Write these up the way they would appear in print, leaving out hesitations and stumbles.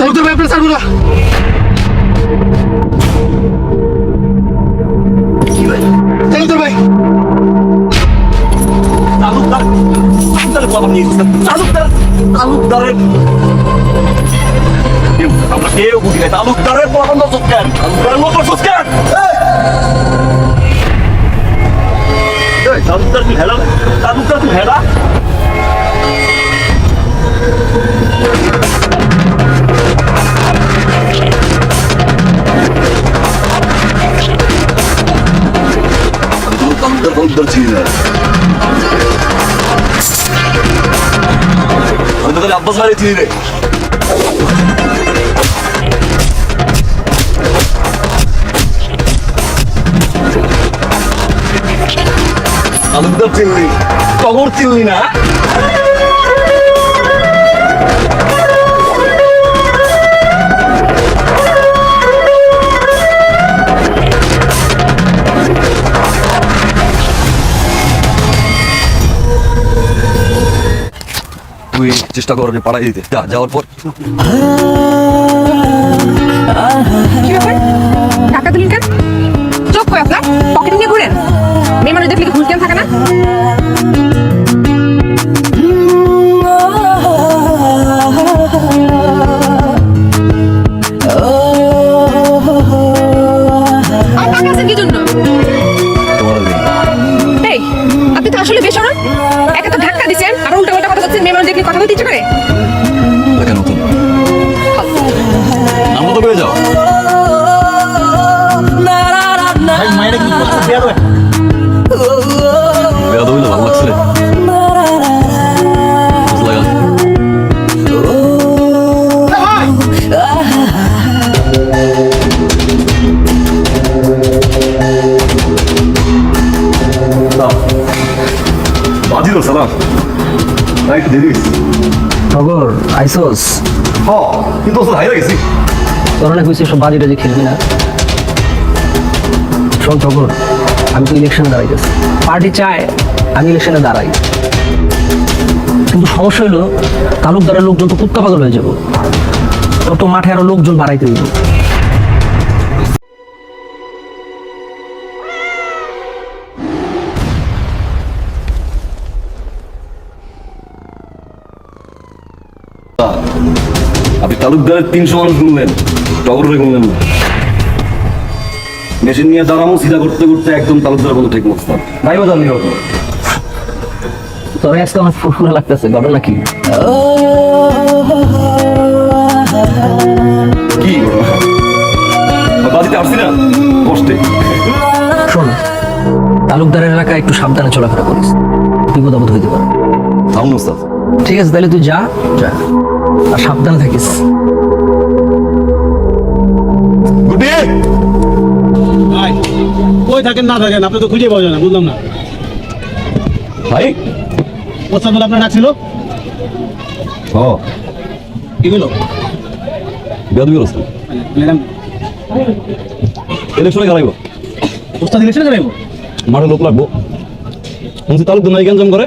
তালুকদার ভাই আপনার ছাড়বো না। তালুকদার ভাই তালুকদারের কথা নিয়ে তালুকদারের আমরা কেউ বুঝি নাই তালুকদারের কথা নজর কেন তালুকদারের নজর কেন তালুকদার তুই হেলা তালুকদার তুই হেলা তালুকদার চিনি না আমি তো তাহলে আব্বাস ভাই চিনি রে তালুকদার চিনলি টগর চিনলি না তুই চেষ্টা কর পাড়াই দিতে যাওয়ার পর কি ব্যাপার টাকা দিলেন কেন চোখ কই আপনার পকেটে নিয়ে ঘুরেন মেয়ে মানুষ দেখলে ঘুষ কেন থাকে না আর টাকা আছে কি জন্য এই আপনি তো আসলে বেসরম একা তো ধাক্কা দিচ্ছেন আর উল্টা উল্টা কথা বলছেন মেয়ে মানুষ দেখলে কথা বলতে ইচ্ছে করে কেন তুমি নাম তো পেয়ে যাও বেয়াদবি না ভালো লাগছে বাজিল সালাম একটু দেরি হয়েছে টগর আইসোস কিন্তু ওসব হাইরা গেছি তোর অনেক হয়েছে সব বাজিটা যে খেলবি না শোন টগর আমি তো ইলেকশনে দাঁড়াইতেছি পার্টি চায় আমি ইলেকশনে দাঁড়াই কিন্তু সমস্যা হলো তালুকদারের লোকজন তো কুত্তা পাগল হয়ে যাবো তোর তো মাঠে আরো লোকজন বাড়াইতে হইব আপনি তালুকদারের 300 মানুষ গুনলেন টগরে গুনলেন না মেশিন নিয়ে দাঁড়ামো সিধা করতে করতে একদম তালুকদার বলে ঠিক মস্তান ভাই বাজার নিয়ে হতো তোর আজকে আমার ফুরফুরা লাগতেছে ঘটনা কি কি বাজিতে আসছি না কষ্টে শোন তালুকদারের এলাকায় একটু সাবধানে চলাফেরা করিস বিপদ আপদ হইতে পারে সামনে ওস্তাদ ঠিক আছে তাহলে তুই যা যা আর সাবধানে থাকিস গুডি ভাই কই থাকেন না থাকেন আপনি তো খুঁজে পাওয়া যায় না বুঝলাম না ভাই ওস্তাদ বলে আপনার ডাকছিল ও কি বলো বেয়াদবি ওস্তাদ ম্যাডাম ইলেকশনে খেলাইব ওস্তাদ ইলেকশন করাইবো মাঠে লোক লাগবো শুনছি তালুকদার নাই গ্যাঞ্জাম করে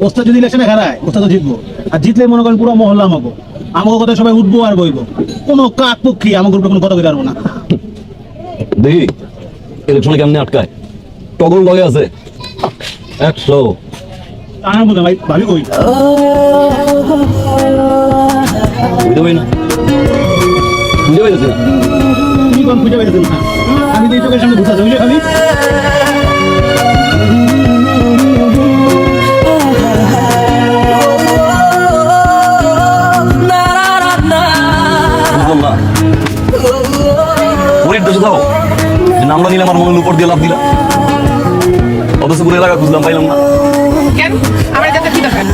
ওস্তাদ যদি ইলেকশনে হারায় ওস্তাদ তো জিতবো আর জিতলে মনে করেন পুরো মহল্লা আমাকে কথা সবাই উঠবো আর বইবো কোনো কাক পক্ষী আমার গ্রুপে কোনো কথা বলতে পারবো না দেখি ইলেকশনে কেমনে আটকায় টগর লগে আছে 100 আমার বোঝা ভাই ভাবি কই বুঝতে পারি না বুঝতে পারছি না কি কোন খুঁজে পাইতেছেন না আমি তো এই চোখের সামনে ঘুরতে বুঝে খালি নামটা নিলে আমার মনের উপর দিয়ে লাভ দিলা অথচ পুরো এলাকা খুঁজলাম পাইলাম না কেন আমার যাতে কি দরকার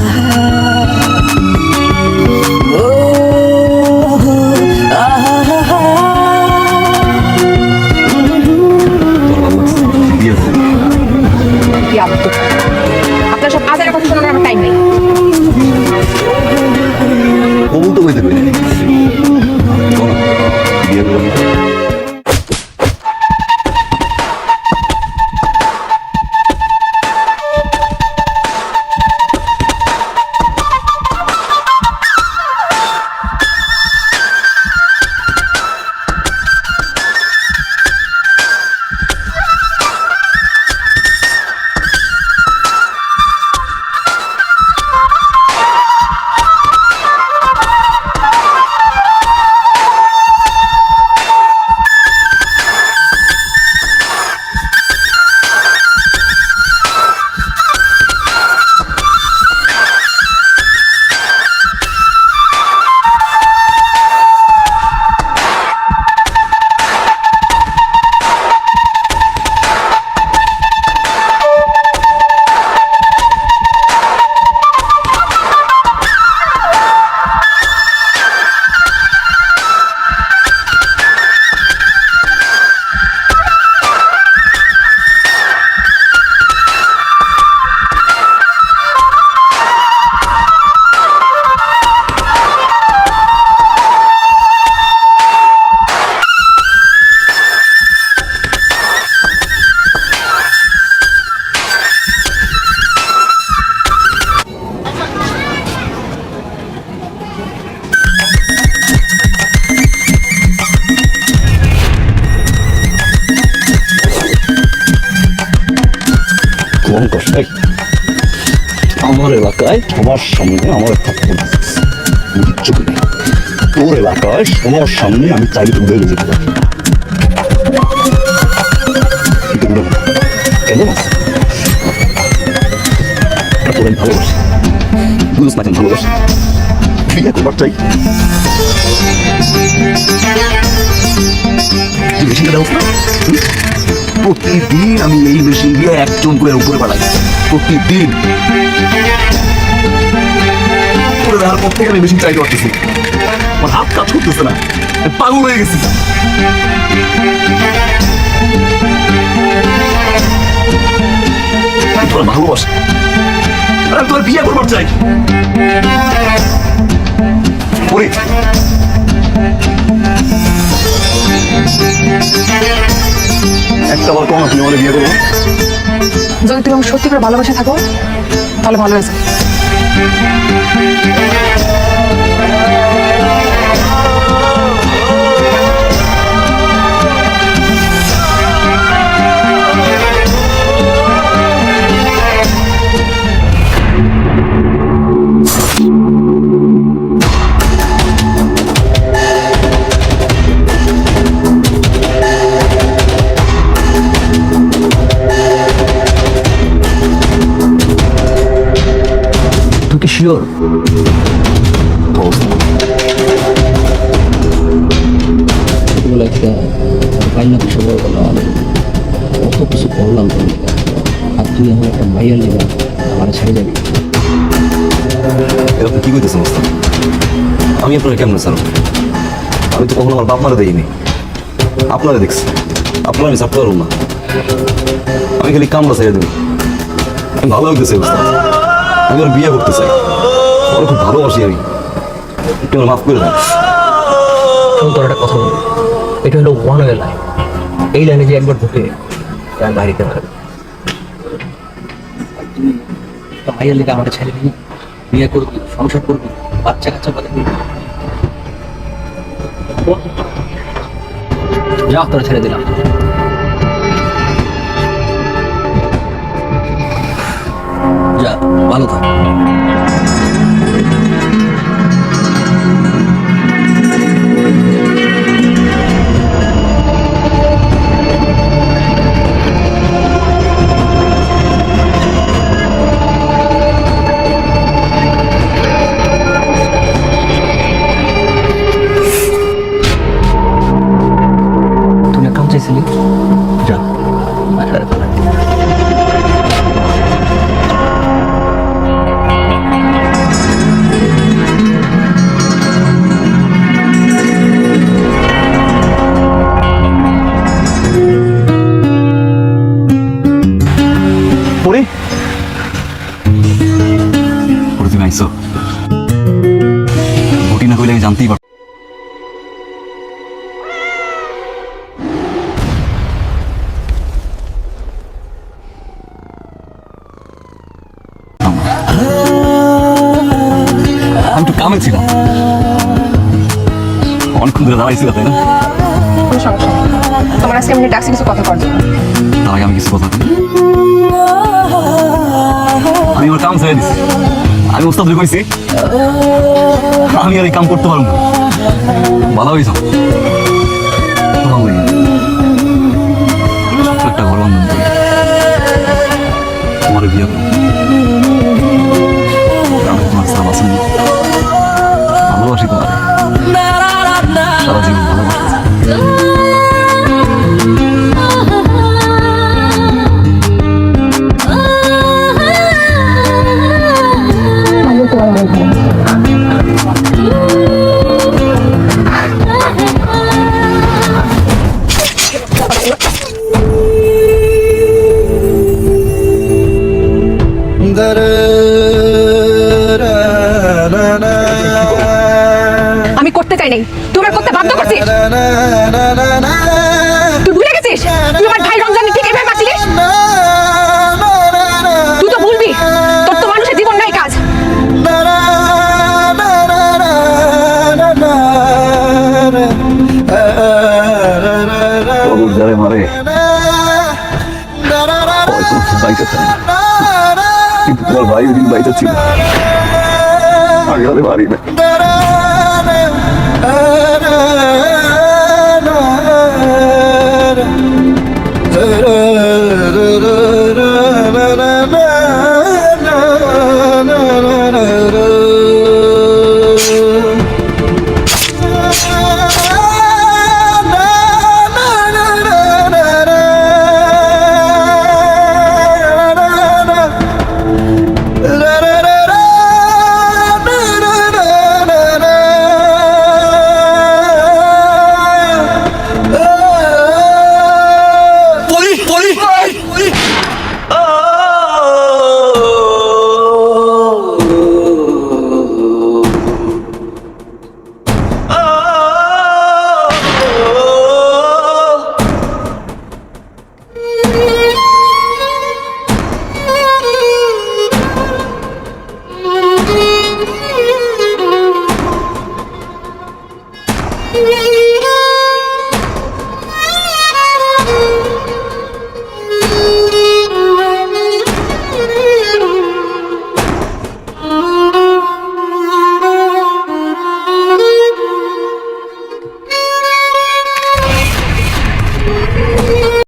আপনার সব আজারের কথা শোনানোর আমার টাইম নেই কবুল তো হইতে পারি বিয়ে করলাম ভয়ঙ্কর এই, আমার এলাকায় সবার সামনে আমার থাকতে কিচ্ছু নেই। তোর এলাকায় সবার সামনে আমি চাইলে তো উড়ে যেতে পারি। কিন্তু উড়ে না। কেন না? তোর আমি ভালোবাসি, বুঝিস না কেন ভালোবাসি? বিয়ে করবার চাই। তুই মেশিনটা দেখ না, প্রতিদিন আমি এই মেশিন দিয়ে একজন করে উপরে পাঠাই, প্রতিদিন। করে দেওয়ার পর থেকে আমি মেশিন চাইতে পারতেছি, আমার হাত কাজ করতেছে না, আমি পাগল হয়ে গেছি। তোরা ভালোবাসে, আর আমি তোর বিয়ে করবার চাই। ওরে একটা বার কম আপনি আমার বিয়ে করবো। যদি তুমি আমাকে সত্যি করে ভালোবাসা থাকো তাহলে ভালো হয়েছে। তুই কি শিওর? ছোটবেলা একটা বাইনা কিছু করলাম, কত কিছু করলাম তোর লেগে। আর তুই আমার একটা মাইয়ার লেগে আমার ছেড়ে যাবি? এরকম কি করতেছেন ওস্তাদ? আমি আপনারা কেমন স্যার? আমি তো কখনো আমার বাপ মারা দেইনি, আপনারা দেখছি। আপনারা আমি ছাড়তে পারবো না, আমি খালি কামড়া ছেড়ে দেবো। আমি ভালো হইতেছে ওস্তাদ, আমি ওর বিয়ে করতে চাই, ওরা খুব ভালোবাসি আমি, একটু আমার মাফ করে দেন। শোন, তোর একটা কথা বলি, এটা হলো ওয়ান ওয়ে লাইন। এই লাইনে যে একবার ঢুকে আমি বাড়িতে পারবে। মাইয়ার লেগে আমার ছেলে নিয়ে বিয়ে করবি, সংসার করবি, বাচ্চা কাচ্চা বাঁধবি, যা তোরা ছেড়ে দিলাম। যা, ভালো থাক। তুমি কাম চাইছিলি, যা বাইরে ফেলা। পরে পরে তুমি আইসো, ভুটি না কইলে আমি জানতেই পারতাম। আমি তো কামে ছিলাম, অনেকক্ষণ ধরে দাঁড়াইছিল, তাই না? কোনো সমস্যা নেই, তোমার আজকে আমি ডাকছি কিছু কথা করার জন্য। তার আগে আমি কিছু কথা বলি। আমি আমার কাম ছেড়ে দিচ্ছি, আমি ওস্তাদ কইছি আমি আর এই কাম করতে পারবো না। ভালো হয়েছ, একটা ঘর বন্ধন করি, তোমার বিয়ে করো। আমি তোমার সারা বাসন ভালোবাসি, তোমার সারা জীবন ভালোবাসি। আমি করতে চাই নাই, তুমি করতে বাধ্য করছিস। তুই ভুলে গেছিস তুই আমার ভাই রমজানে ঠিক এভাবে বাঁচিলিস? তুই তো ভুলবি, তোর তো মানুষের জীবন নাই কাজ। মারে বাইক কিন্তু তোমার ভাই ওই দিন বাইচা ছিল আমি ওরে মারি না